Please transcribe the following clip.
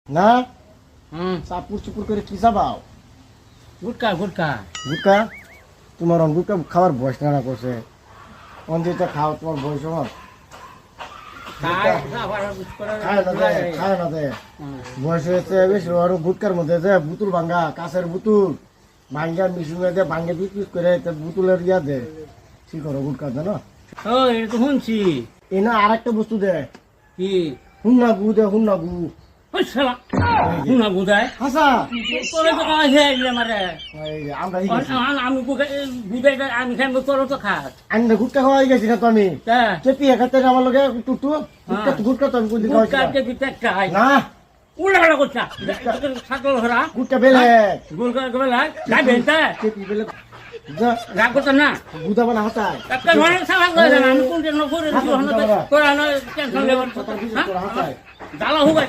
না চাপুর চুপুর করে কি চাবাও? গুটকা গুটকা গুটকা? তোমার গুটকা খাবার বয়স না করছে, যেটা খাও তোমার বয়স আমার খায় না দে বয়স হয়েছে বেশি। আর গুটকার মধ্যে যে বুতুল ভাঙ্গা, কাঁচের বুতুল ভাঙ্গা মিশিয়ে দে, ভাঙ্গে পিস পিস করে বুতুলের ইয়া দে, কি করো গুটকা জানো? ও এটা তো শুনছি। এ না আর একটা বস্তু দে, কি? হুন্না গু দে, হুন্না গু। ওই শালা শুনা বুঝায় হাসা তোরে তো কাজ হয়ে গেলে মারে আমরা আমি বুঝাই আমি খাই তোর তো খাস আমি গুটকা খাওয়াই গেছি না তো আমি তা চেপিয়ে খাতে আমার লগে টুটু গুটকা গুটকা তো আমি কোনদিন খাওয়াইছি গুটকা না। কে বিতে খাই না উল্টা করছা ছাগল ধরা গুটকা বেলে গুলকা গলা যাই বেনতা চেপি বেলে যা রাগ করছ না গুদা বানা হাতায় একটা ঘরে সালা করে না আমি কোন দিন করে তোরা না টেনশন লেবার হাতায় জ্বালা হুগাই